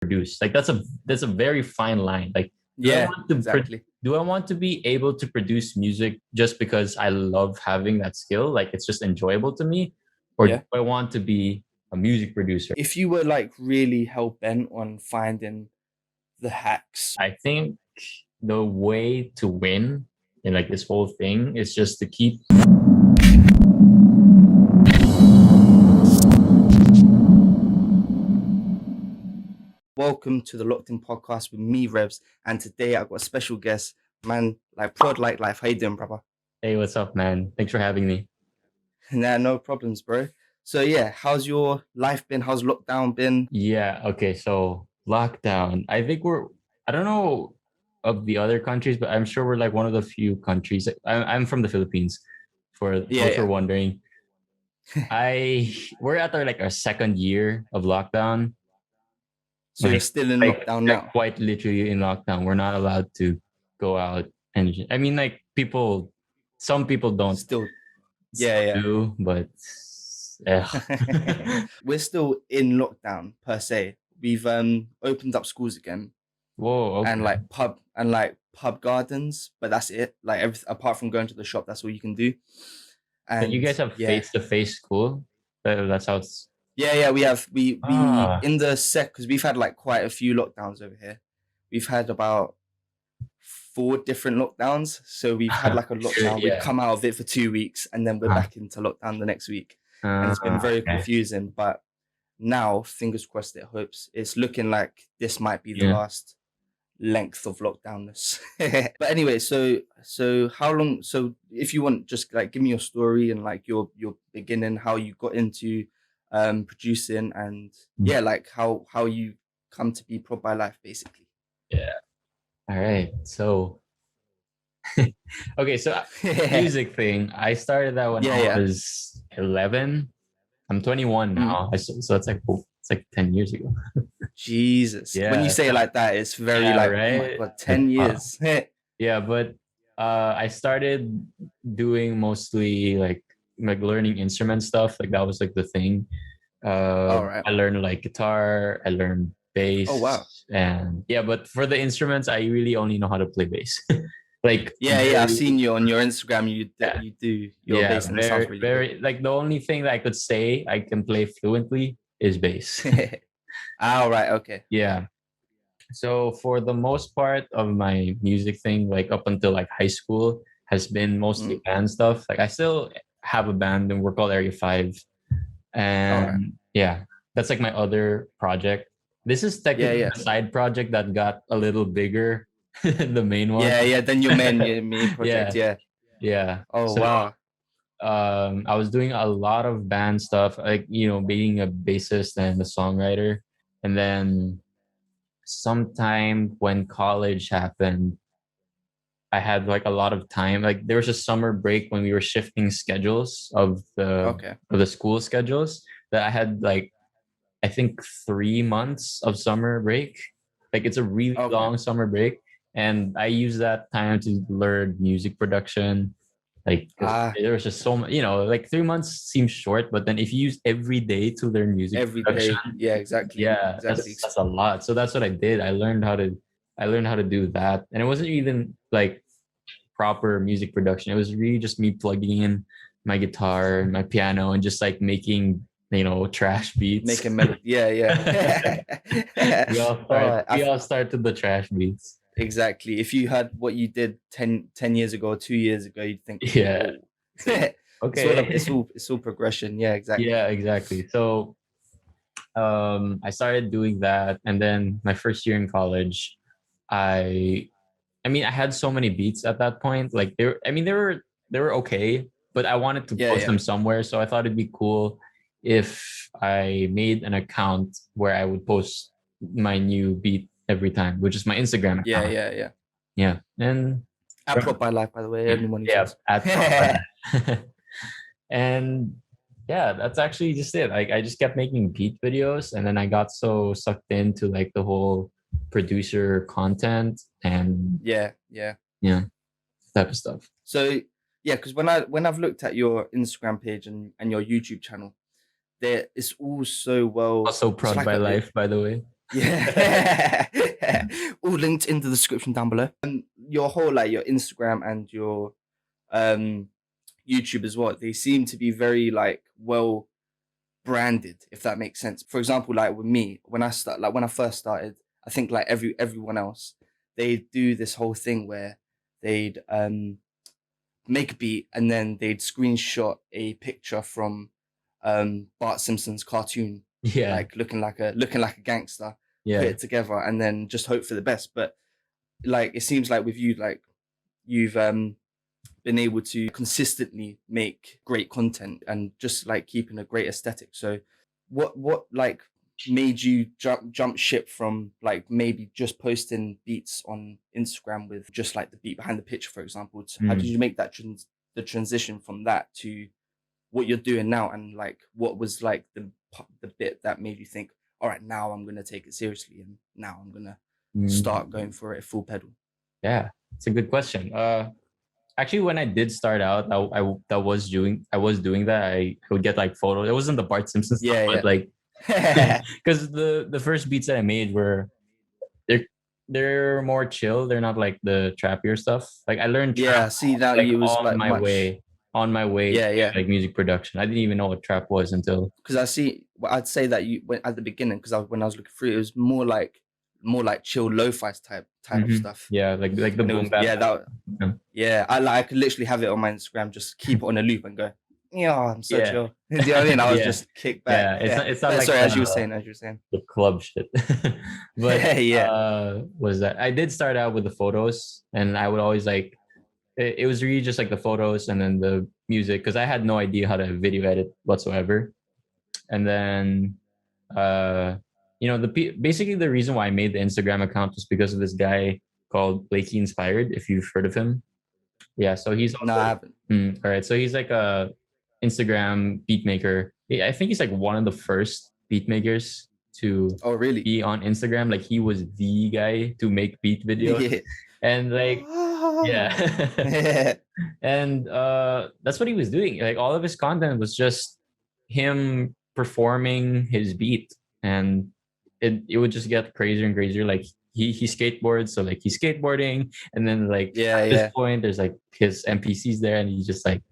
produce. Like that's a very fine line. Like Yeah, exactly. do I want to be able to produce music just because I love having that skill? Like it's just enjoyable to me, or do Yeah. I want to be a music producer? If you were like really hell bent on finding the hacks, I think the way to win in like this whole thing is just to keep. welcome to the Locked In podcast with me, Revs. And today I got a special guest, man, like Prod like life. How you doing, brother? Hey, what's up, man? Thanks for having me. Nah, no problems, bro. So yeah, how's your life been? How's lockdown been? Yeah, okay. So lockdown. I think I don't know of the other countries, but I'm sure we're like one of the few countries. I'm from the Philippines, for Yeah, those who are yeah. wondering. We're at our second year of lockdown. So you're still in lockdown now? Quite literally in lockdown. We're not allowed to go out, and I mean, like some people don't Still, still yeah, do, but yeah. yeah. We're still in lockdown per se. We've opened up schools again Whoa, and okay. like pub gardens, but that's it. Like apart from going to the shop, that's all you can do. So you And guys have yeah, face-to-face school? That's how it's. yeah. We Ah, in the sec because we've had like quite a few lockdowns over here. We've had about 4 different lockdowns. So we've had like a sure, lockdown. We'd yeah. come out of it for 2 weeks, and then we're Uh, back into lockdown the next week. And it's been very okay. confusing. But now, fingers crossed, it's looking like this might be the Yeah. last length of lockdownness. But anyway, so how long? So if you want, just like give me your story and like your beginning, how you got into producing, and yeah, like how you come to be ProdByLife, basically. Yeah. All right. So, okay. So, Yeah, music thing. I started that when I yeah. was 11. I'm 21 Mm. now. So it's like 10 years ago. Jesus. When you Yeah. say it So, like that, it's very yeah. like, oh my Right. God, 10 years. Yeah. But I started doing mostly like learning instrument stuff. Like that was like the thing. All right. I learned like guitar, I learned Oh, wow. bass, and yeah, but for the instruments, I really only know how to play bass. like Yeah, yeah. I've very, seen you on your Instagram. yeah, You do your yeah, bass and it sounds very, really good. very, like the only thing that I could say I can play fluently is bass. All right. Okay. Yeah. So for the most part of my music thing, like up until like high school, has been mostly Mm. band stuff. Like I still have a band and we're called Area 5. All right. And yeah, that's like my other project. This is Yeah, technically yeah. the side project that got a little bigger than the main one. Yeah, yeah. Then your main project. Yeah, Yeah. yeah. Oh, So wow. I was doing a lot of band stuff, like being a bassist and a songwriter. And then sometime when college happened, I had like a lot of time. Like there was a summer break when we were shifting schedules Okay. of the school schedules, that I had like I think 3 months of summer break. Like it's a really Okay. long summer break. And I used that time to learn music production. Like 'cause Ah, there was just so much, like 3 months seems short, but then if you use every day to learn music every production, day. Yeah, exactly. yeah, Exactly. that's a lot. So that's what I did. I learned how to do that. And it wasn't even like proper music production. It was really just me plugging in my guitar and my piano and just like making, trash beats. Making melody. Yeah, yeah. Oh, We all start to the trash beats. exactly. If you had what you did 10 years ago or 2 years ago, you'd think, Yeah. whoa. It's all progression. Yeah, exactly. Yeah, exactly. So I started doing that, and then my first year in college, I I mean I had so many beats at that point. Like they were okay, but I wanted to Yeah, post yeah. them somewhere. So I thought it'd be cool if I made an account where I would post my new beat every time, which is my Instagram Yeah, account. yeah, yeah. Yeah. And At Prop by Life, by the way, anyone who yeah, says. at ProdByRevz. And yeah, that's actually just it. Like I just kept making beat videos, and then I got so sucked into like the whole producer content and Yeah, yeah. yeah, type of stuff. So yeah, because when I've looked at your Instagram page and your YouTube channel, there it's all so well. Also It's Prod like by Life, by the way. Yeah. All linked in the description down below. And your whole like your Instagram and your um YouTube as well, they seem to be very like well branded, if that makes sense. For example, like with me, when I first started, I think like everyone else, they do this whole thing where they'd make a beat and then they'd screenshot a picture from Bart Simpson's cartoon, Yeah. like looking like a gangster, put Yeah. it together and then just hope for the best. But like it seems like with you, like you've been able to consistently make great content and just like keeping a great aesthetic. So what like made you jump ship from like maybe just posting beats on Instagram with just like the beat behind the picture, for example, to how did Mm. you make that the transition from that to what you're doing now, and like what was like the bit that made you think, all right, now I'm gonna take it seriously and now I'm gonna start going Mm. for it full pedal. Yeah, it's a good question. Actually, when I did start out, I was doing that. I would get like photos. It wasn't the Bart Simpson stuff, but Yeah, like yeah. because the first beats that I made were they're they're more chill. They're not like the trappier stuff. Like I learned trap Yeah, see that like you was like much. on my way to Yeah, yeah. like music production. I didn't even know what trap was until Because I see, well, I'd say that you went at the beginning because when I was looking through, it was more like chill lo-fi type of stuff, yeah, like the and it boom was bap. yeah that Yeah. yeah I could literally have it on my Instagram, just keep it on a loop and go, yeah, I'm so Yeah. chill. Do you know what I mean? I was Yeah. just kicked back. Yeah. Yeah, It's not but like sorry, as you were saying, the club shit. But yeah, was that I did start out with the photos and I would always like it was really just like the photos and then the music because I had no idea how to video edit whatsoever. And then basically the reason why I made the Instagram account was because of this guy called Blakey Inspired, if you've heard of him. Yeah, so he's no, I also haven't. all right. So he's like a Instagram beat maker. I think he's like one of the first beat makers to Oh, really? be on Instagram. Like he was the guy to make beat videos, Yeah. and like yeah, Yeah. and that's what he was doing. Like all of his content was just him performing his beat, and it would just get crazier and crazier. Like he skateboards, so like he's skateboarding, and then like Yeah, at this yeah. point, there's like his NPCs there, and he's just like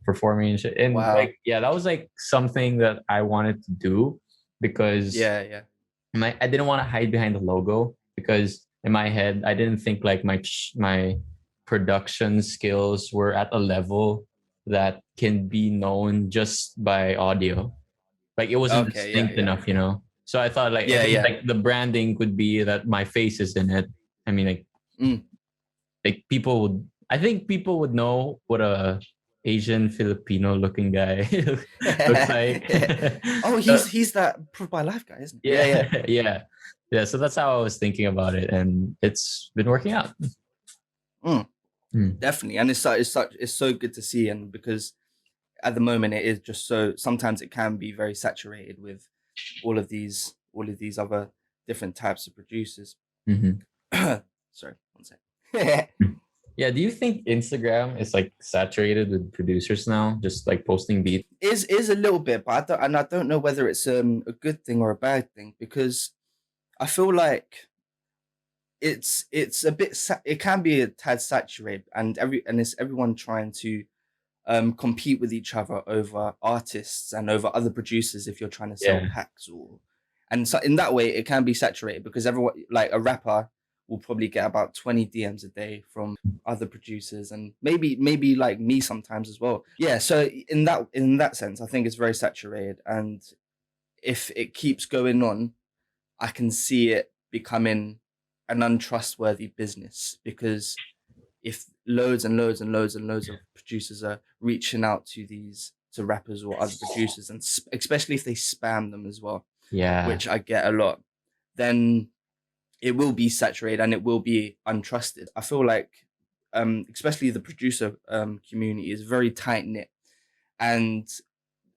performing and shit. And Wow. like yeah, that was like something that I wanted to do because Yeah, yeah. I didn't want to hide behind the logo because in my head I didn't think like my production skills were at a level that can be known just by audio. Like it wasn't Okay, yeah, distinct yeah. enough. So I thought like at Yeah, least yeah. like the branding could be that my face is in it. I mean Mm. like I think people would know what a Asian Filipino looking guy looks like. Oh, So, he's that ProdByL life guy, isn't he? Yeah, yeah, yeah. yeah, yeah. So that's how I was thinking about it, and it's been working out. Mm, Mm. definitely. And it's so good to see, and because at the moment it is just so, sometimes it can be very saturated with all of these other different types of producers. Mhm. Sorry, one sec. Yeah. Do you think Instagram is like saturated with producers now, just like posting beats? Is a little bit, but I don't know whether it's a good thing or a bad thing, because I feel like it's a bit it can be a tad saturated, and it's everyone trying to compete with each other over artists and over other producers if you're trying to sell Yeah, packs, and so in that way it can be saturated because everyone, like a rapper will probably get about 20 DMs a day from other producers, and maybe like me sometimes as well. Yeah, so in that sense I think it's very saturated, and if it keeps going on I can see it becoming an untrustworthy business, because if loads and loads and loads and loads of producers are reaching out to rappers or other producers, and especially if they spam them as well, yeah, which I get a lot, then it will be saturated and it will be untrusted. I feel like especially the producer community is very tight knit, and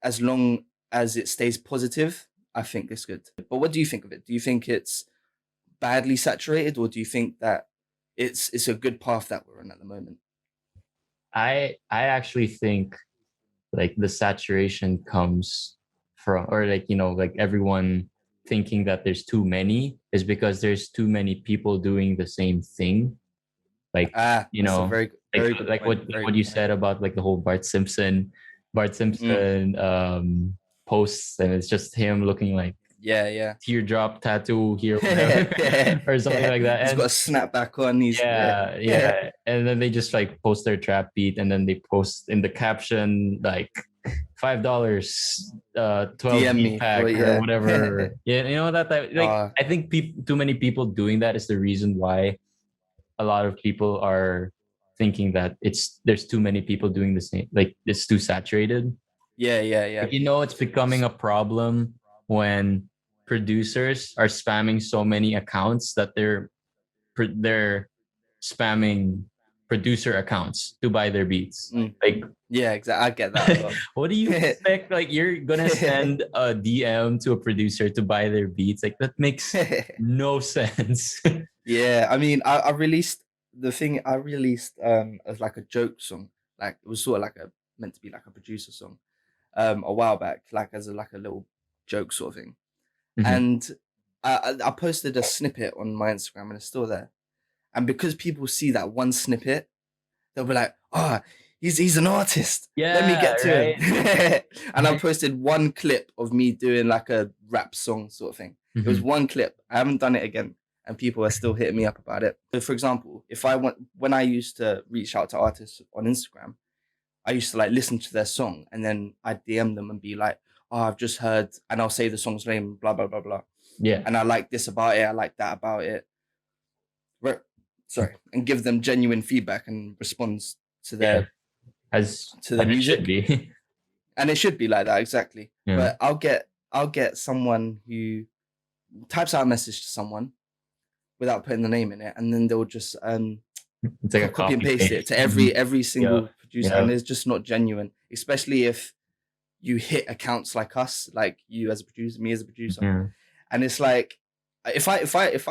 as long as it stays positive, I think it's good. But what do you think of it? Do you think it's badly saturated, or do you think that it's a good path that we're on at the moment? I actually think like the saturation comes from or like like everyone thinking that there's too many is because there's too many people doing the same thing. Like, you That's a know, very good like point. Very what you good point. said about like the whole Bart Mm, Simpson posts, and it's just him looking like yeah, yeah. teardrop tattoo here, whatever, or something like that. He's got a And snapback on. He's yeah, yeah. And then they just like post their trap beat, and then they post in the caption like $5, 12 DM beat me for pack or yeah. whatever. Yeah, you know that like uh, I think too many people doing that is the reason why a lot of people are thinking that there's too many people doing the same, like it's too saturated. yeah, yeah, yeah. Like, you know, it's becoming a problem when producers are spamming so many accounts that they're spamming producer accounts to buy their beats. Mm, Like, yeah, exactly. I get that a lot. what do you expect? Like, you're gonna send a DM to a producer to buy their beats? Like, that makes no sense. Yeah, I mean, I released the thing. I released as like a joke song, like it was sort of like a meant to be like a producer song, a while back, like as a like a little joke sort of thing. Mhm. And I posted a snippet on my Instagram, and it's still there. And because people see that one snippet, they'll be like, "Oh, he's an artist. Let me Yeah, get to him." right. And I posted one clip of me doing like a rap song sort of thing. It was Mhm. one clip. I haven't done it again, and people are still hitting me up about it. So, for example, if I want when I used to reach out to artists on Instagram, I used to like listen to their song, and then I'd DM them and be like, "Oh, I've just heard," and I'll say the song's name, blah blah blah blah, Yeah, and I like this about it. I like that about it. Right. Sorry, and give them genuine feedback and response to yeah, their as to their as it should music, be. and it should be like that exactly. Yeah, But I'll get someone who types out a message to someone without putting the name in it, and then they'll just it's like a copy and copy paste it paste. to Mhm. every Yeah, single producer, and yeah, it's just not genuine. Especially if you hit accounts like us, like you as a producer, me as a producer, yeah. and it's like if I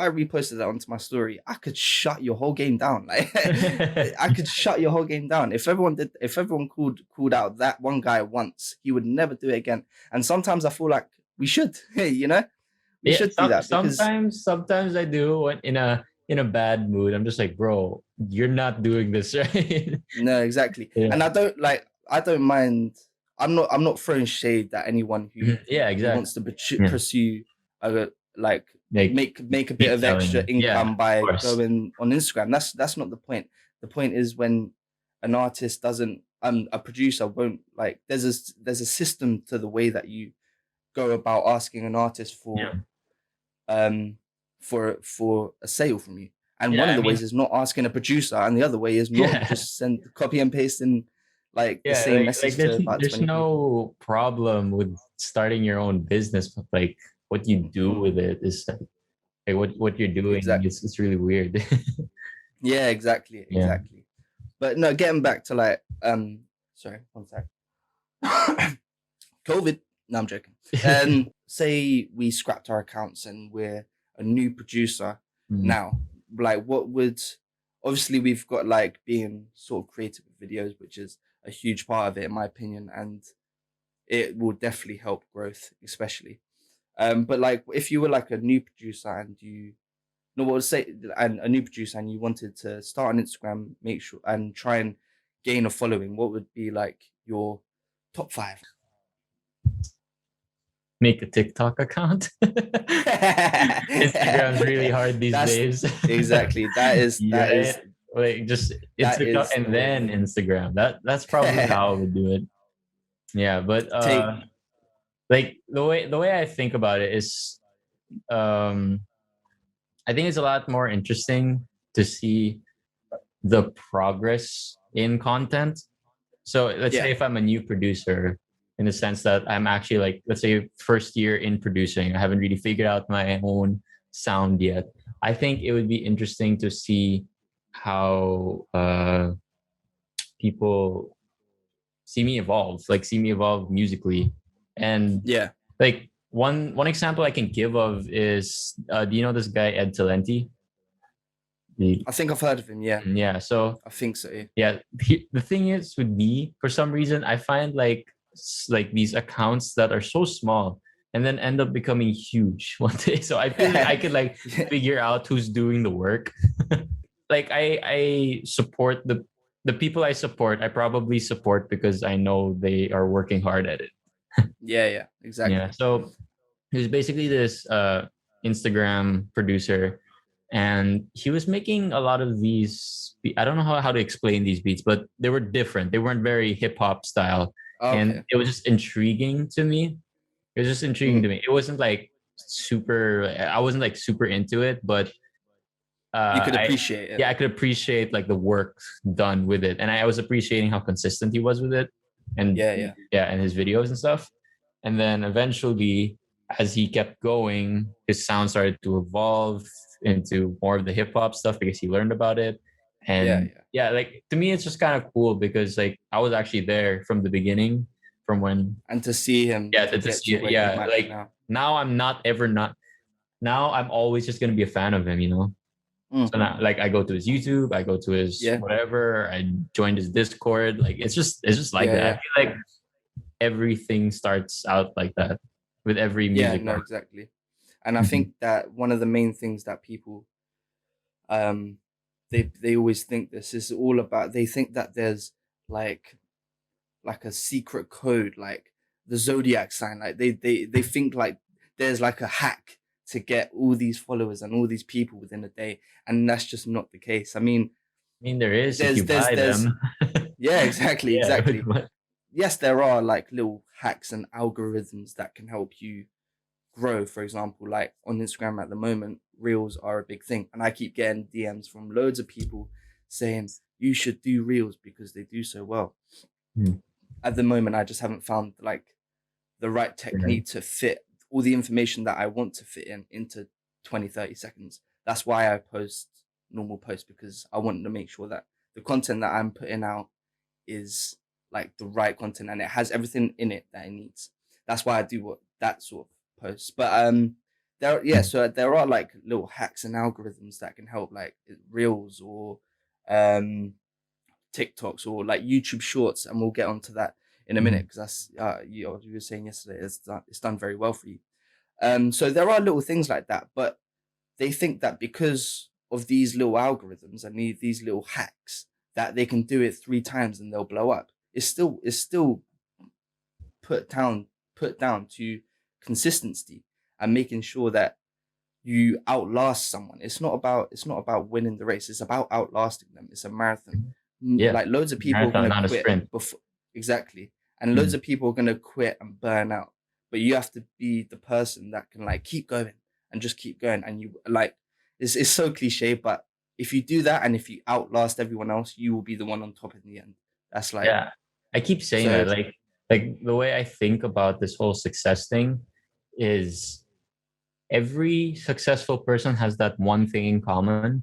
reposted that onto my story, I could shut your whole game down. Like I could shut your whole game down. If everyone called out that one guy once, he would never do it again. And sometimes I feel like we should, you know, we Yeah, should do that because sometimes I do when in a bad mood. I'm just like, bro, you're not doing this right. no, exactly. Yeah, And I don't mind. I'm not throwing shade at anyone mhm. Yeah, who exactly. wants to Yeah, pursue like like make a bit keep of extra selling. Yeah, income of by course. going on Instagram. That's not the point. The point is when an artist doesn't a producer won't like there's a system to the way that you go about asking an artist Yeah, um for a sale from you. And yeah. one of I the mean, ways is not asking a producer, and the other way is not yeah, just send copy and pasting like the yeah. same Like message to about there's 20 people. no problem with starting your own business, but like what you do Mm, with it is like what you're doing. exactly. It's really weird. Yeah, exactly, Yeah. exactly. But no, getting back to like sorry, one sec. COVID. No, I'm joking. Say we scrapped our accounts and we're a new producer Mm. now. Like, what would obviously we've got like being sort of creative with videos, which is a huge part of it, in my opinion, and it will definitely help growth, especially. But like, if you were like a new producer and you no, what would say, and a new producer and you wanted to start on Instagram, make sure and try and gain a following, what would be like your top five? Make a TikTok account. Instagram's really hard these That's days. exactly You're right. Like just that TikTok is the and way. then Instagram. That's probably how I would do it. Yeah, but Take like the way I think about it is um I think it's a lot more interesting to see the progress in content. So let's yeah. say if I'm a new producer, in the sense that I'm actually like, let's say first year in producing, I haven't really figured out my own sound yet. I think it would be interesting to see how people see me evolve musically. And Yeah. like one example I can give of is do you know this guy Ed Talenti? The, I think I've heard of him. Yeah. yeah, so I think so. Yeah. yeah, the thing is with me, for some reason I find like these accounts that are so small, and then end up becoming huge one day. So I feel like I could like Yeah. figure out who's doing the work. Like I support the people I support. I probably support because I know they are working hard at it. Yeah, yeah, Yeah. exactly. So he was basically this Instagram producer, and he was making a lot of these. I don't know how to explain these beats, but they were different. They weren't very hip hop style, and Okay. it was just intriguing to me. It was just intriguing Mm. to me. It wasn't like super. I wasn't like super into it, but You could I appreciate it. yeah, I could appreciate like the work done with it, and I was appreciating how consistent he was with it, and Yeah, yeah, yeah, and his videos and stuff. And then eventually, as he kept going, his sound started to evolve into more of the hip hop stuff because he learned about it. yeah, And yeah. yeah, like to me, it's just kind of cool because like I was actually there from the beginning, from when And to see him yeah to to get see to it. where he's Yeah, might be like now. now I'm not ever not now I'm always just gonna be a fan of him, you know. Mm. So now, like, I go to his YouTube, I go to his Yeah, whatever, I joined his Discord. Like, it's just like yeah, that. I yeah, feel like everything starts out like that with every yeah. music No, artist. exactly. And I Mhm. think that one of the main things that people um they always think this is all about. They think that there's like like a secret code, like the zodiac sign. Like they think like there's like a hack to get all these followers and all these people within a day, and that's just not the case. I mean, I mean, there is if you buy there's them. yeah, exactly, Yeah. exactly. Yes, there are like little hacks and algorithms that can help you grow. For example, like on Instagram at the moment, reels are a big thing, and I keep getting DMs from loads of people saying you should do reels because they do so well. Mm, At the moment, I just haven't found like the right right. technique to fit all the information that I want to fit in into 20, 30 seconds. That's why I post normal posts, because I want to make sure that the content that I'm putting out is like the right content and it has everything in it that it needs. That's why I do what that sort of posts. But Mm, so there are like little hacks and algorithms that can help, like reels or um TikToks or like YouTube Shorts, and we'll get onto that in a minute mhm, because that's you were saying yesterday it's done very well for you. So there are little things like that, but they think that because of these little algorithms and these little hacks that they can do it 3 times and they'll blow up. It's still put down put down to consistency and making sure that you outlast someone. It's not about winning the race. It's about outlasting them. It's a marathon. mhm. Yeah. Like loads of people are Marathon, gonna not a quit sprint. before exactly, and loads Mm, of people are gonna quit and burn out. But you have to be the person that can like keep going and just keep going. And you like it's so cliche, but if you do that and if you outlast everyone else, you will be the one on top in the end. That's like yeah. I keep saying so. that. Like the way I think about this whole success thing is every successful person has that one thing in common,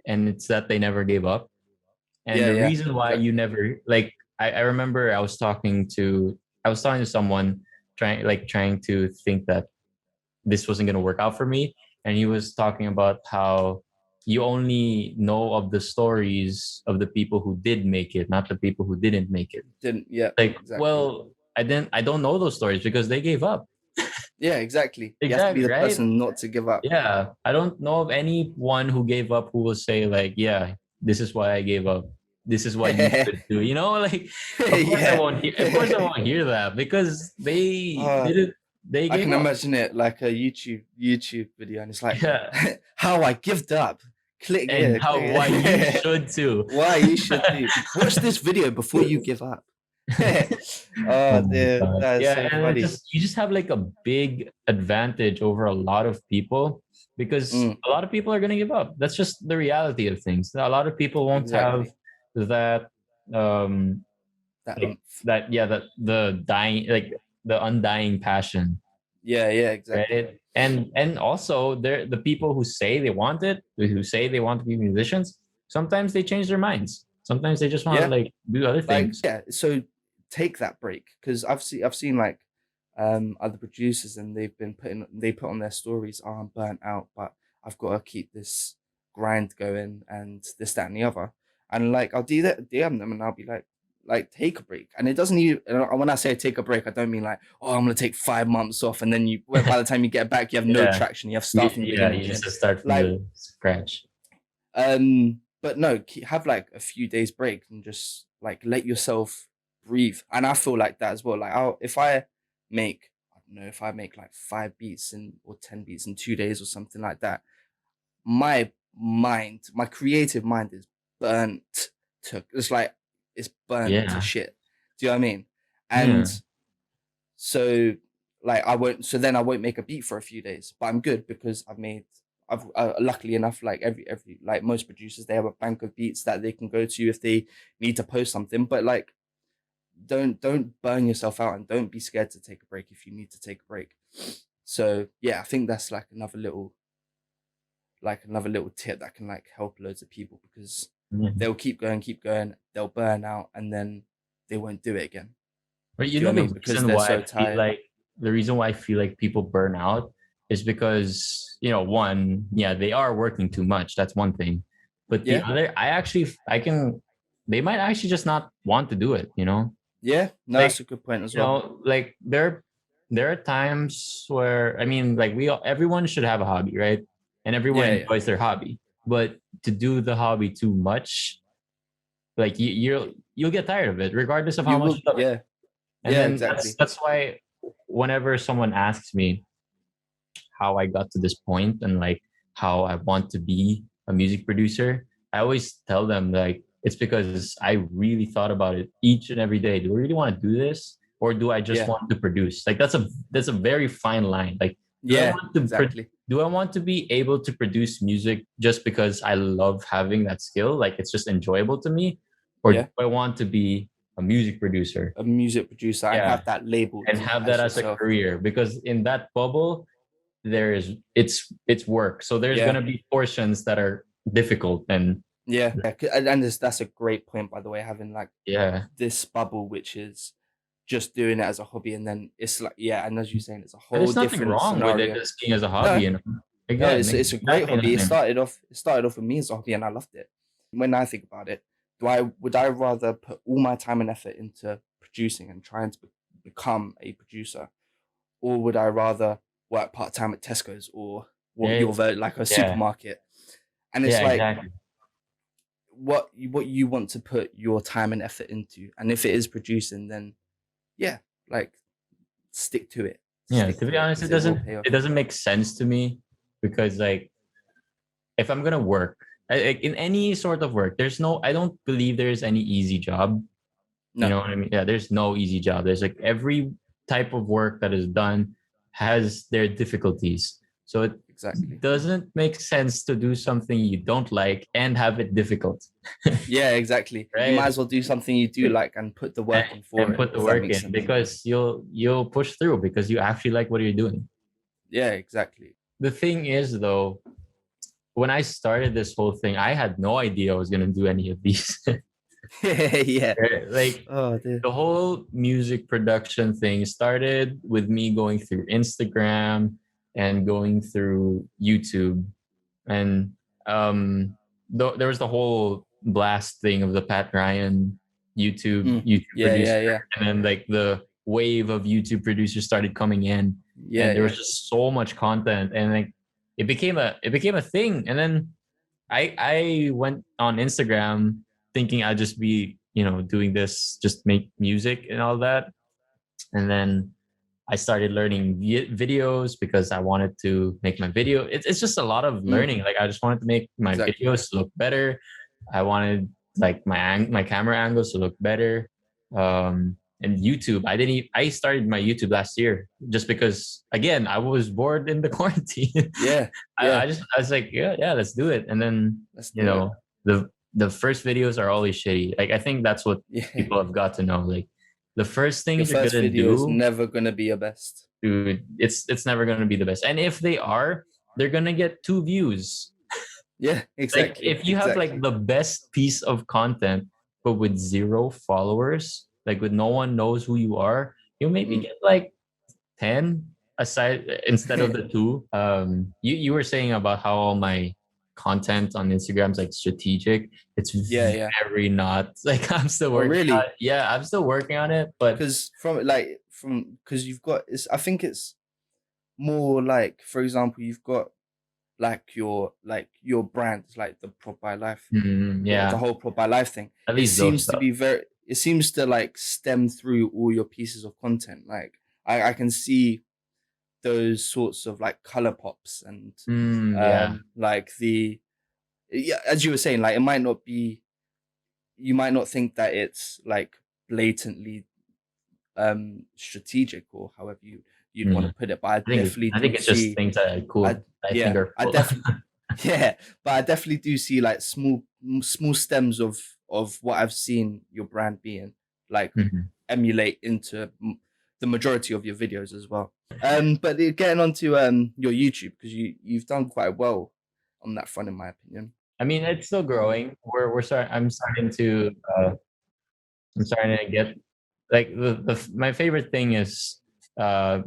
and it's that they never gave up. And Yeah, the yeah, reason why you exactly. never like I remember I was talking to someone trying to think that this wasn't going to work out for me, and he was talking about how you only know of the stories of the people who did make it, not the people who didn't make it. Didn't yeah, Like, exactly. well, I don't know those stories because they gave up. Yeah, exactly. You have to be Exactly, the right? person not to give up. Yeah, I don't know of anyone who gave up who will say like, yeah, this is why I gave up. This is what you should do. You know, like Yeah. of course I won't hear that because they uh, didn't they I gave can up. imagine it like a YouTube video, and it's like Yeah. how I give up. Click And here, how why click you here. should too. Why you should do. Watch this video before you give up. Oh Oh my dear, god. that is Yeah, so and it funny. just you just have like a big advantage over a lot of people because Mm, a lot of people are gonna give up. That's just the reality of things. A lot of people won't have exactly. that um That like oomph. that yeah that the dying like the undying passion, Yeah, yeah, exactly. right? And also the people who say they want it, who say they want to be musicians, sometimes they change their minds. Sometimes they just want to Yeah, like do other like things. yeah. So take that break, because I've seen like other producers, and they put on their stories, oh, I'm burnt out, but I've got to keep this grind going and this, that, and the other. And like I'll do that, DM them, and I'll be like take a break. And it doesn't even, when I say take a break, I don't mean like, oh, I'm gonna take 5 months off, and then by the time you get back, you have no Yeah. traction. You have to start from the beginning You again. just start from Like, the scratch. but no, have like a few days break and just like let yourself breathe. And I feel like that as well. Like, if I make, I don't know, if I make like 5 beats or 10 beats in 2 days or something like that, my my creative mind is burnt it's like it's burnt to Yeah. shit. Do you know what I mean? Yeah. And so like so then I won't make a beat for a few days, but I'm good because I've luckily enough, like every like most producers, they have a bank of beats that they can go to if they need to post something. But like, don't burn yourself out, and don't be scared to take a break if you need to take a break. So yeah, I think that's like another little tip that can like help loads of people, because Mhm. they'll keep going, they'll burn out, and then they won't do it again. But you Do you know know what I the mean? Because reason they're why so I feel tired. like people burn out is because, one, yeah, they are working too much. That's one thing. But the Yeah, other, they might actually just not want to do it, yeah. No, Like, that's a good point as well. like there are times where, I mean, like everyone should have a hobby, right? And everyone Yeah, yeah, enjoys their hobby. But to do the hobby too much, like you'll get tired of it, regardless of how you much will. you love it. Yeah, And yeah, then that's exactly. that's why whenever someone asks me how I got to this point and like how I want to be a music producer, I always tell them like it's because I really thought about it each and every day. Do I really want to do this, or do I just Yeah, want to produce? Like that's a very fine line. Like, do I yeah, want to exactly. do I want to be able to produce music just because I love having that skill, like it's just enjoyable to me, or do Yeah, I want to be a music producer? a music producer and Yeah, have that labeled and have that as as a yourself. career, because in that bubble it's work, so there's going Yeah, to be portions that are difficult. And yeah, yeah. And that's a great point, by the way. Having like yeah, this bubble, which is just doing it as a hobby, and then it's like, yeah, and as you're saying, it's a but whole there's nothing different wrong with it scenario. just being as a hobby, No, no, again, it's a great exactly hobby. nothing. It started off with me as a hobby, and I loved it. When I think about it, would I rather put all my time and effort into producing and trying to become a producer, or would I rather work part time at Tesco's or Yeah, like a yeah, supermarket? And it's yeah, like, exactly. what you want to put your time and effort into, and if it is producing, then yeah, like stick to it, Yeah, to be honest, because it will pay it off. doesn't make sense to me, because like if I'm gonna work, like in any sort of work, I don't believe there's any easy job. You No, know what I mean? Yeah, there's no easy job. There's like every type of work that is done has their difficulties. So it exactly. doesn't make sense to do something you don't like and have it difficult, Yeah, exactly. You might right? as well do something you do like and put the And, work in for it, put the if that work makes in, sense. because you'll push through because you actually like what you're doing. Yeah, exactly. The thing is, though, when I started this whole thing, I had no idea I was gonna do any of these. Yeah. Right? Like, Oh dear. the whole music production thing started with me going through Instagram and going through YouTube. And there was the whole blast thing of the Pat Ryan YouTube Yeah, producer, yeah, yeah. and then like the wave of YouTube producers started coming in, Yeah, and there yeah. was just so much content, and like it became a thing. And then I went on Instagram thinking I'd just be, doing this, just make music and all that. And then I started learning videos because I wanted to make my video. It's just a lot of Mm, learning. Like, I just wanted to make my exactly. videos look better. I wanted like my camera angles to look better. And YouTube, I started my YouTube last year just because, again, I was bored in the quarantine. Yeah, yeah. I was like, yeah, yeah, let's do it. And then, Let's you do it. know, the first videos are always shitty. Like, I think that's what Yeah. people have got to know. Like, the first Your things you're first gonna video is do, never gonna be your best. dude, it's never gonna be the best. And if they are, they're gonna get 2 views. Yeah, Like, exactly. if you have like Exactly. the best piece of content but with 0 followers, like with no one knows who you are, you'll maybe Mm. get like 10 aside instead of the 2. You were saying about how all my content on Instagram is like strategic, it's Yeah. very not. Like I'm still Oh, working on really? it. Yeah, I'm still working on it, but Because you've got, it's, I think it's more like, for example, you've got like your brand, like the ProdByLife, the yeah, whole ProdByLife thing. at It least those seems to stuff. be very, it seems to like stem through all your pieces of content. Like I can see those sorts of like color pops and Yeah. like the, yeah, as you were saying, like it might not be, you might not think that it's like blatantly strategic, or however you'd want to Mm. put it, but I definitely I think do it's just see, things that are I cool. I think yeah, are I cool. definitely yeah, but I definitely do see like small stems of what I've seen your brand being like Mhm. emulate into the majority of your videos as well. But getting onto your YouTube, because you've done quite well on that front, in my opinion. I mean, it's still growing. We're starting. I'm starting to get like my favorite thing is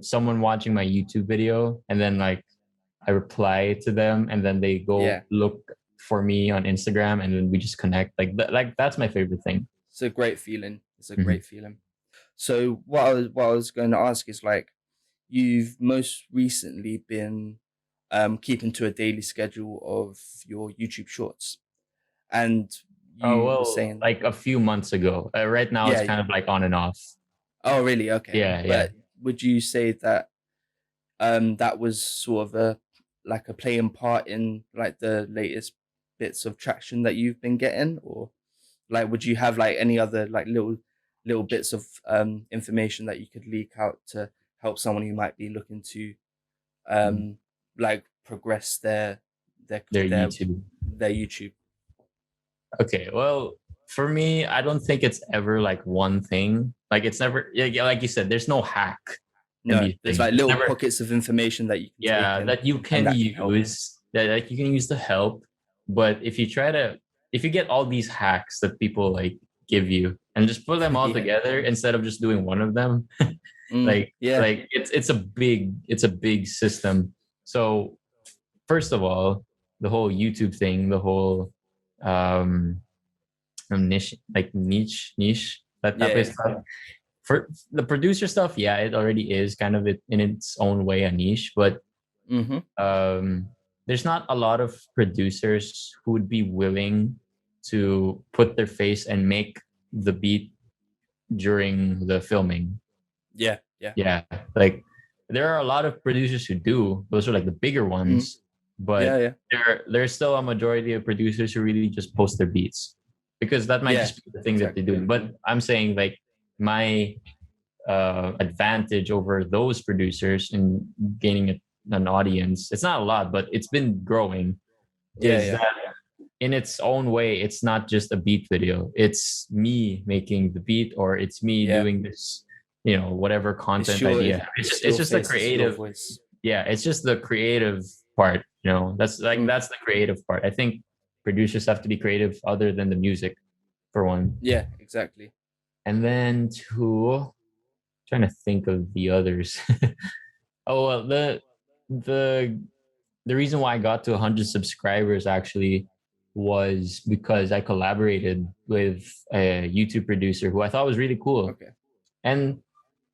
someone watching my YouTube video and then like I reply to them and then they go Yeah, look for me on Instagram and then we just connect. Like that's my favorite thing. it's a great feeling. It's a Mhm. great feeling. So what I was going to ask is like, you've most recently been keeping to a daily schedule of your YouTube shorts, and Oh you were well, saying, like a few months ago. Right now it's yeah, kind of like on and off. oh really? Okay, Yeah, yeah. but would you say that that was sort of a like a playing part in like the latest bits of traction that you've been getting, or like would you have like any other like little bits of information that you could leak out to help someone who might be looking to Mm. like progress their Their their YouTube. their YouTube? Okay, well, for me, I don't think it's ever like one thing. Like it's never, yeah, like you said, there's no hack in No, these there's things. like It's little never, pockets of information that you can take yeah, in, that you and can that can help. use, that like you can use to help. But if you get all these hacks that people like give you and just put them all Yeah. together instead of just doing one of them, Yeah. like it's a big system. So first of all, the whole YouTube thing, the whole um niche that type of Yeah. stuff. For the producer stuff, yeah, it already is kind of in its own way a niche, but Mm-hmm. there's not a lot of producers who would be willing to put their face and make the beat during the filming. Yeah. Yeah. Yeah, like there are a lot of producers who do. Those are like the bigger Mm. ones, Yeah. but Yeah. there's still a majority of producers who really just post their beats because that might Yeah. just be the thing that they Exactly. do. But I'm saying like my advantage over those producers in gaining an audience, it's not a lot, but it's been growing, Yeah. is Yeah. that in its own way, it's not just a beat video. It's me making the beat, or it's me Yeah. doing this, whatever It's content your idea. It's your just the face. It's your creative. voice. Yeah, it's just the creative part. That's like Mm. that's the creative part. I think producers have to be creative other than the music, for one, Yeah. Exactly. and then two. Trying to think of the others. Oh well, the the reason why I got to 100 subscribers actually was because I collaborated with a YouTube producer who I thought was really cool. Okay. And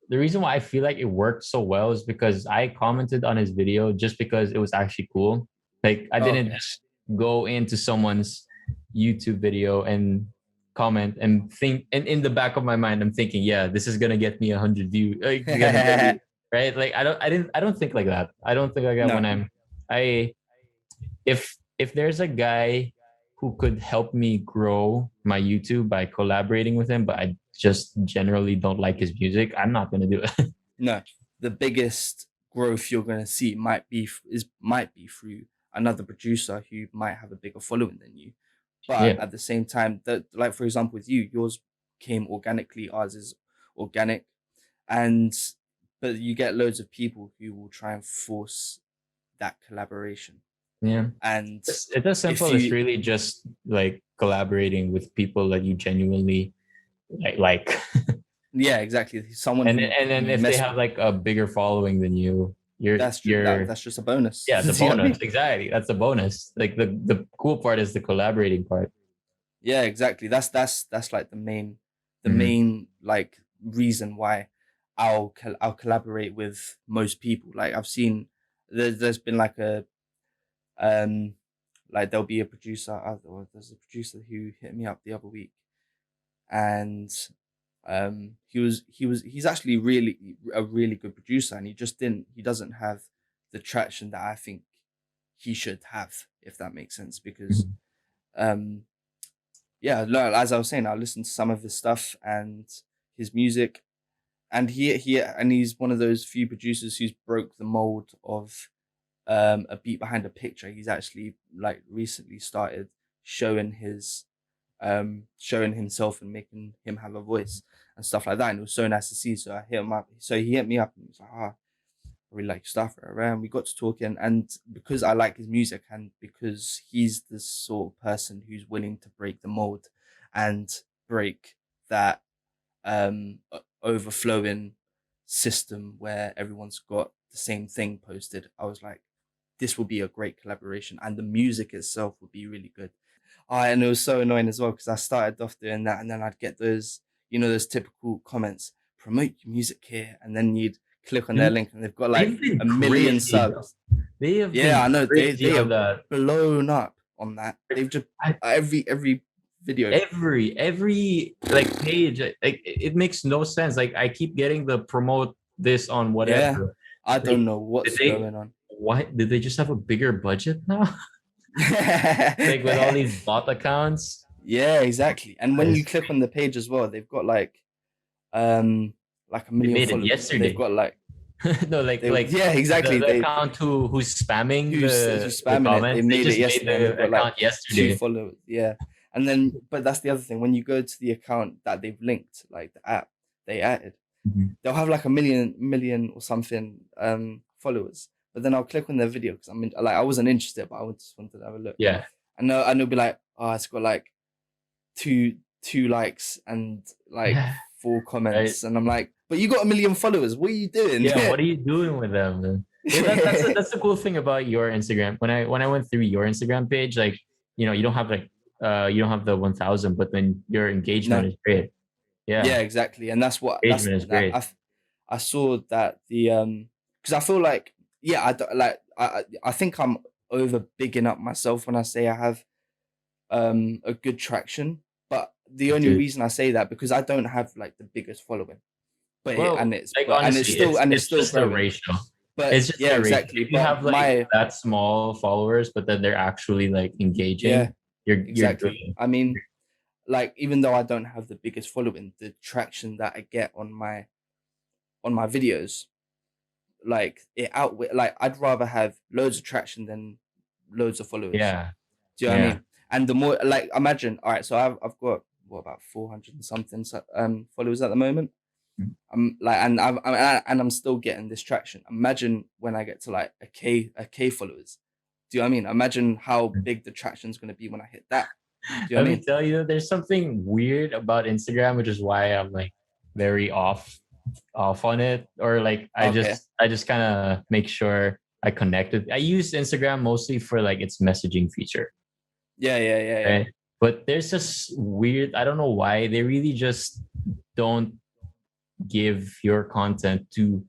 the reason why I feel like it worked so well is because I commented on his video just because it was actually cool. Like I Oh, didn't okay. just go into someone's YouTube video and comment and think, and in the back of my mind I'm thinking, yeah, this is gonna get me 100 views, like gonna get me right. Like I don't think like that. I don't think like that No. when I if there's a guy who could help me grow my YouTube by collaborating with him, but I just generally don't like his music, I'm not gonna do it. No. The biggest growth you're going to see might be through another producer who might have a bigger following than you. But Yeah, at the same time, that, like for example with you, yours came organically, ours is organic, and but you get loads of people who will try and force that collaboration. yeah. And It's as if simple as you, really just like collaborating with people that you genuinely like. yeah, exactly, someone and who and then you if they mess have with. like a bigger following than you, you're that's just a bonus. yeah, the Do you know what I bonus. mean? Exactly. That's the bonus. Like the cool part is the collaborating part. Yeah, exactly. That's like the Mhm. main like reason why I'll collaborate with most people. Like I've seen there's been like a um like there'll be a producer. Or there's a producer who hit me up the other week, and he's actually really a really good producer, and he doesn't have the traction that I think he should have, if that makes sense, because Mhm. um yeah, no, as I was saying, I listened to some of his stuff and his music, and he's one of those few producers who's broke the mold of a beat behind a picture. He's actually like recently started showing his showing himself and making him have a voice and stuff like that. And it was so nice to see. So I hit him up. So he hit me up and he was like, I really like your stuff. And we got to talking. And because I like his music and because he's the sort of person who's willing to break the mold and break that overflowing system where everyone's got the same thing posted, I was like, this will be a great collaboration, and the music itself would be really good. And it was so annoying as well because I started off doing that, and then I'd get those, those typical comments, promote your music here, and then you'd click on their Dude, link, and they've got like they've been a million crazy. subs. They have Yeah, been I know crazy they on are that. blown up on that. They've just I, every video. every like page, like it makes no sense. Like I keep getting the promote this on Yeah, whatever. I Like don't know did what's they going on. what did they just have a bigger budget now? Like with all these bot accounts? Yeah, exactly. And when you Guys, click on the page as well, they've got like a they million made it followers, and they've yesterday. got like No, yeah, exactly. the account who's spamming Who's the spamming it, they comments, they made it just made yesterday, and they've the got like account two yesterday. followers. Yeah, and then but that's the other thing. When you go to the account that they've linked, like the app they added, Mhm. they'll have like a million or something followers. But then I'll click on their video because like I wasn't interested, but I just wanted to have a look. Yeah. And it'll be like, oh, it's got like two likes and like Yeah. four Right. comments, and I'm like, but you got a million followers. What are you doing? Yeah, what are you doing with them, man? Yeah, that's the cool thing about your Instagram. When I went through your Instagram page, like you don't have like you don't have the 1,000, but then your engagement No, is great. Yeah, yeah, exactly, and that's engagement is that. great. I saw that the because I feel like yeah, I think I'm over bigging up myself when I say I have a good traction, but the only Dude. reason I say that because I don't have like the biggest following, Well, like and it's honestly, still it's still just a growing. ratio. But It's just yeah, a ratio. exactly. If you But have like my that small followers, but then they're actually like yeah, engaging, you're exactly. doing I mean, like even though I don't have the biggest following, the traction that I get on my videos, like it outweigh. Like I'd rather have loads of traction than loads of followers. yeah, Do you know what I yeah. mean? And the more like imagine, all right, so I've got what about 400 and something followers at the moment. I'm like, and I'm still getting this traction. Imagine when I get to like a K followers. Do you know what I mean? Imagine how big the traction is going to be when I hit that. Do you know Let what I me mean? tell you, there's something weird about Instagram, which is why I'm like very off on it, or like Okay. I just kind of make sure I connect it. I use Instagram mostly for like its messaging feature, Yeah. right? But there's this weird, I don't know why they really just don't give your content to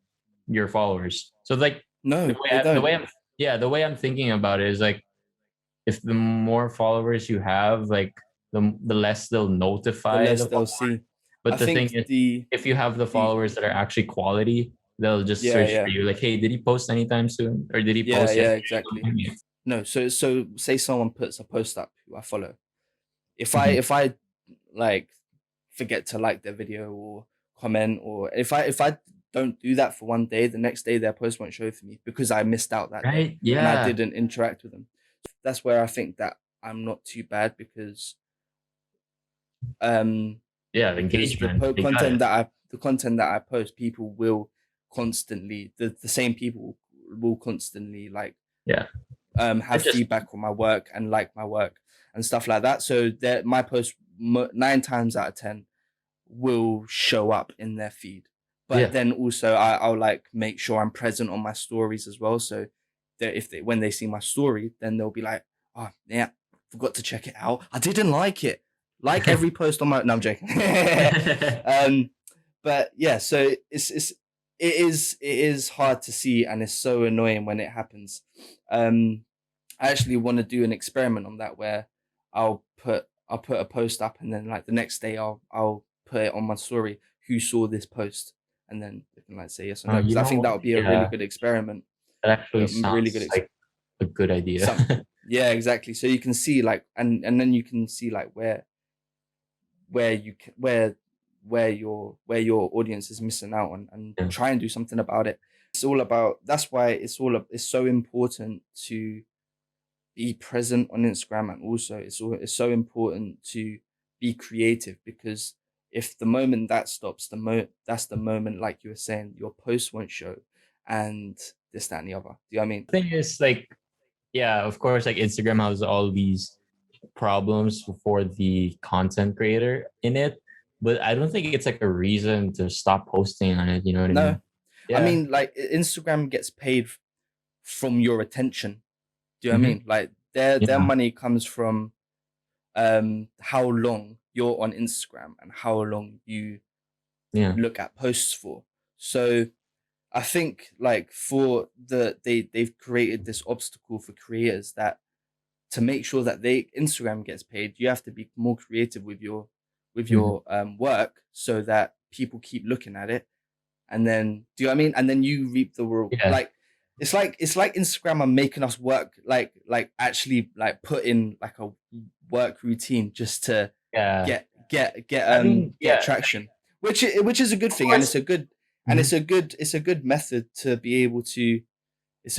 your followers. So like No, they don't. the way I'm thinking about it is like if the more followers you have, like the less they'll The notify less the they'll follower. see. But I the thing think is, if you have the the followers that are actually quality, they'll just search for yeah you like, hey, did he post anytime soon? Or did he post yesterday? exactly. No, so say someone puts a post up who I follow. Mhm. If I like forget to like their video or comment, or if I don't do that for one day, the next day their post won't show for me because I missed out that day Right? and I Yeah. didn't interact with them. That's where I think that I'm not too bad um Yeah. The because engagement. They got it. the content that I post, people will constantly the same people will constantly like Yeah. have It just feedback on my work and like my work and stuff like that. So that my post 9 times out of 10 will show up in their feed. But then also I'll like make sure I'm present on my stories as well. So that when they see my story, then they'll be like, oh yeah, forgot to check it out. I didn't like it. Like every post on my, no, I'm joking. But yeah, so it is hard to see, and it's so annoying when it happens. I actually want to do an experiment on that where I'll put a post up, and then like the next day I'll put it on my story, who saw this post, and then they can like say yes or no. Because I think that would be a really good experiment. That actually sounds like a good idea. Yeah, exactly. So you can see like, and then you can see like where your audience is missing out on, and try and do something about it. It's all about, that's why it's so important to be present on Instagram, and also it's so important to be creative, because if the moment that stops, that's the moment, like you were saying, your post won't show, and this, that, and the other. Do you know what I mean? The thing is, like, yeah, of course, like Instagram has all these problems for the content creator in it, but I don't think it's like a reason to stop posting on it. You know what I mean? Yeah. I mean, like Instagram gets paid from your attention. Do you know what I mean? Like their money comes from how long you're on Instagram and how long you look at posts for. So I think like they've created this obstacle for creators, that to make sure that Instagram gets paid, you have to be more creative with your work, so that people keep looking at it. And then, do you know what I mean? And then you reap the reward. Like it's like Instagram are making us work, like actually like put in like a work routine just to get traction, which is a good thing, and it's a good it's a good method to be able to. It's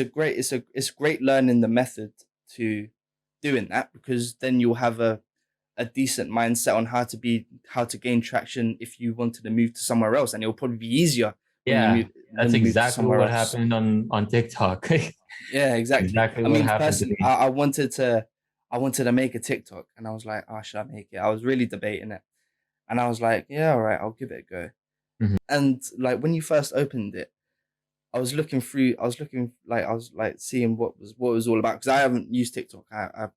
great learning the method to doing that, because then you'll have a decent mindset on how to gain traction if you wanted to move to somewhere else, and it'll probably be easier. That's exactly what happened on TikTok. Yeah, exactly. I mean, personally, I wanted to make a TikTok, and I was like, oh, should I make it? I was really debating it, and I was like, yeah, all right, I'll give it a go. And like when you first opened it, I was looking, seeing what was all about, because I haven't used TikTok. I'm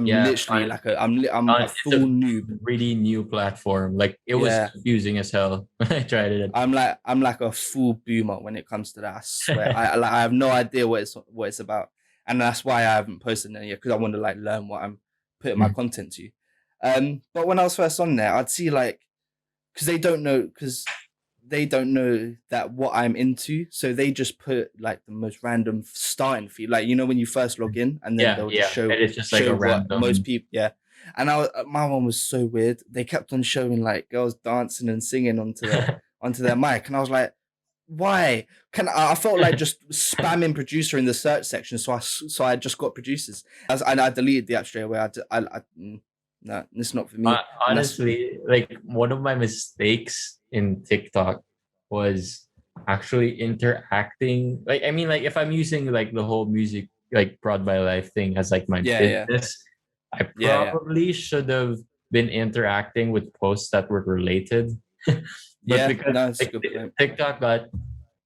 literally like I'm a full noob. Really new platform. Like it was confusing as hell when I tried it. I'm like a full boomer when it comes to that. I swear, I have no idea what it's about, and that's why I haven't posted it yet, because I want to like learn what I'm putting my content to. But when I was first on there, I'd see like, because they don't know that what I'm into, so they just put like the most random starting feed, like, you know, when you first log in, and then they'll just show, and it's just like a random, most people, and my one was so weird. They kept on showing like girls dancing and singing onto their mic, and I was like, why? I felt like just spamming producer in the search section, so I just got producers, and I deleted the app straight away. No, it's not for me. Honestly, like one of my mistakes in TikTok was actually interacting. Like, I mean, like if I'm using like the whole music, like ProdByL thing as like my business, I probably should have been interacting with posts that were related. But because TikTok got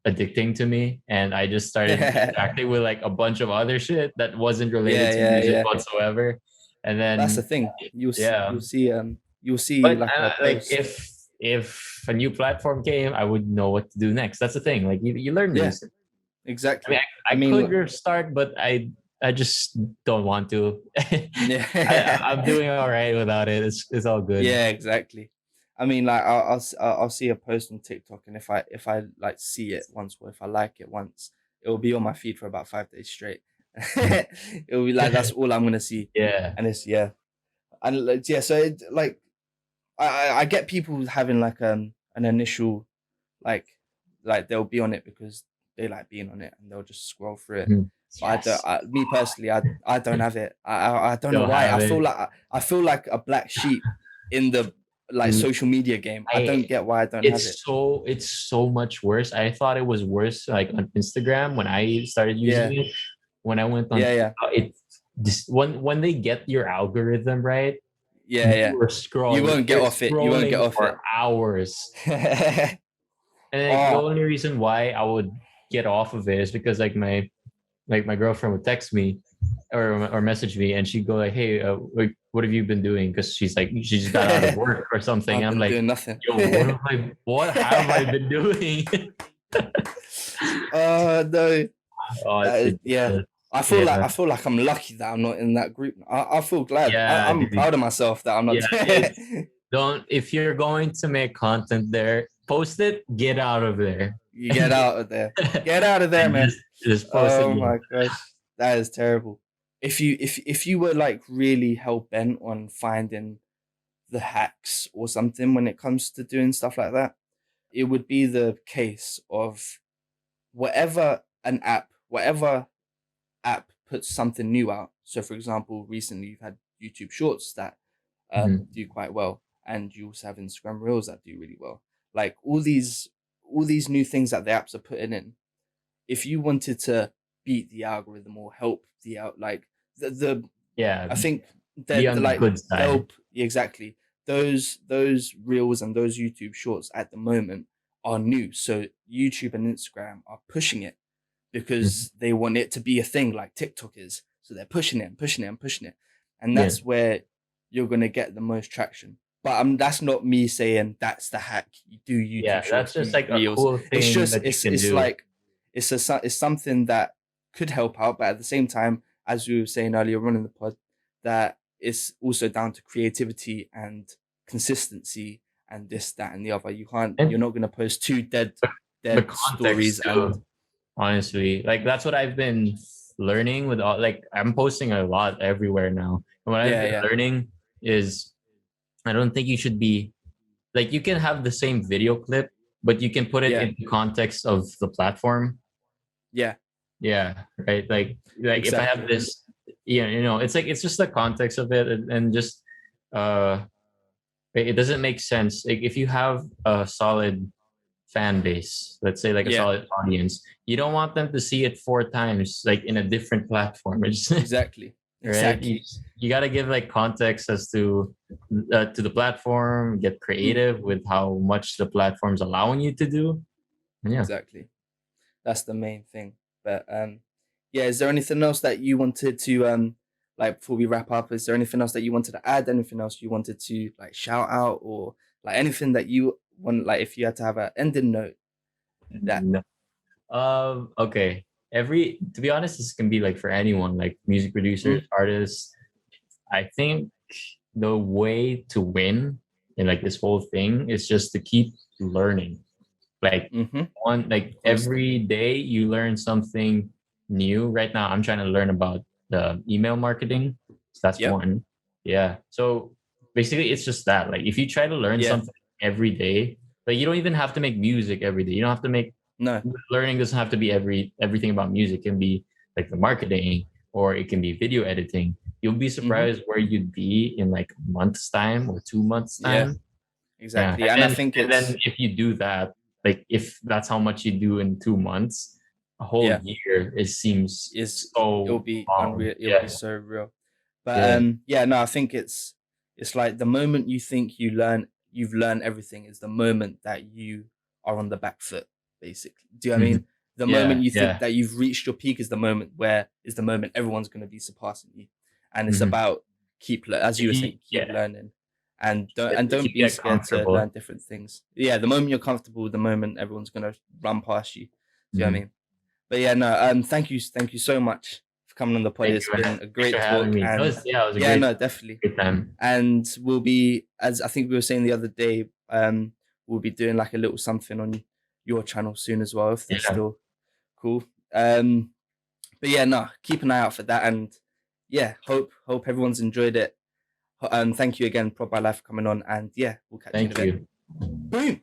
addicting to me, and I just started interacting with like a bunch of other shit that wasn't related to music whatsoever. And then that's the thing. You'll see but, like if a new platform came, I would know what to do next. That's the thing. Like you learn this. Exactly. I mean, could restart, but I just don't want to. I'm doing all right without it. It's all good. Yeah, exactly. I mean, like I'll see a post on TikTok, and if I like see it once, or if I like it once, it will be on my feed for about 5 days straight. It'll be like, that's all I'm gonna see. And it's and like, so it, like I get people having like an initial like they'll be on it because they like being on it, and they'll just scroll through it. But me personally, I don't have it. I don't know why. I feel like a black sheep in the like social media game. I don't get why I don't have it. It's so much worse. I thought it was worse like on Instagram when I started using it. When I went on, it just when they get your algorithm right, you were scrolling. You won't get off it. You won't get off for hours. And like the Oh, only reason why I would get off of it is because my girlfriend would text me or message me, and she'd go like, "Hey, what have you been doing?" Because she's like, she just got out of work or something. I've I'm been like, doing nothing. "Yo, what have I been doing?" No, Oh, that it's is, yeah. ridiculous. I Yeah, feel like I'm lucky that I'm not in that group. I feel glad. yeah, I'm dude. proud of myself that I'm not. Yeah, it's don't if you're going to make content there, post it, get out of there. You get out of there. Get out of there, And man. just post it. Oh my gosh, that is terrible. If you were like really hell bent on finding the hacks or something when it comes to doing stuff like that, it would be the case of whatever app puts something new out. So, for example, recently you've had YouTube Shorts that Mhm. do quite well, and you also have Instagram Reels that do really well. Like all these new things that the apps are putting in. If you wanted to beat the algorithm or help the out, like the Yeah, I think be that on the the like good side. help exactly those reels and those YouTube shorts at the moment are new. So YouTube and Instagram are pushing it Mhm. because they want it to be a thing like TikTok is. So they're pushing it and pushing it and pushing it. And Yeah, that's where you're gonna get the most traction. But that's not me saying that's the hack. You do yeah, YouTube that's shorts, just do like a reels. cool It's thing just that you can it's do. like it's something that could help out, but at the same time, as we were saying earlier, running the pod, that it's also down to creativity and consistency and this, that, and the other. You're And not gonna post two the dead stories context and too, honestly. Like that's what I've been learning with all like I'm posting a lot everywhere now. And what I've yeah, been yeah, learning is I don't think you should be like you can have the same video clip, but you can put it yeah, in the context of the platform. yeah, Yeah, right. Like if I have exactly. this, yeah, it's like it's just the context of it, and just uh, it doesn't make sense. Like if you have a solid fan base, let's say like a Yeah, solid audience, you don't want them to see it four times, like in a different platform. It's exactly, right. You exactly. you got to give like context as to the platform. Get Mm, creative with how much the platform's allowing you to do. Yeah. exactly. That's the main thing. But yeah, is there anything else that you wanted to like before we wrap up? Is there anything else that you wanted to add? Anything else you wanted to like shout out or like anything that you want? Like if you had to have an ending note, that Okay. To be honest, this can be like for anyone, like music producers, mm, artists. I think the way to win in like this whole thing is just to keep learning. Like mm-hmm, like constantly. every day you learn something new. Right now, I'm trying to learn about the email marketing. So that's Yep. one. Yeah. So basically, it's just that. Like if you try to learn Yeah. something every day, like you don't even have to make music every day. You don't have to make No. learning doesn't have to be everything about music. It can be like the marketing or it can be video editing. You'll be Mm-hmm. surprised where you'd be in like a month's time or 2 months Yeah. time. Yeah. Exactly. And I think And then it's if you do that, like if that's how much you do in 2 months, a whole yeah. year it seems Is It'll so be long. unreal. It'll be Yeah. so real. But Yeah. yeah, no, I think it's like the moment you think you've learned everything is the moment that you are on the back foot, basically. Do you know what I Mhm. mean? The moment Yeah. you think Yeah. that you've reached your peak is the moment everyone's gonna be surpassing you. And it's Mhm. about as you If were you, saying, keep yeah, learning and if you don't be get scared to learn comfortable. different things. Yeah, the moment you're comfortable, the moment everyone's gonna run past you. Do you know what I Mhm. mean? But yeah, no, thank you so much for coming on the pod. Thank It's you, man. been a Thanks for great having talk, me. and It was a yeah, no, definitely. great time. And we'll be, as I think we were saying the other day, we'll be doing like a little something on your channel soon as well, if that's Yeah. still cool. Um, but yeah, no, keep an eye out for that, and yeah, hope everyone's enjoyed it. Thank you again, ProdByL for coming on, and yeah, we'll catch you in a Thank bit. you. Boom.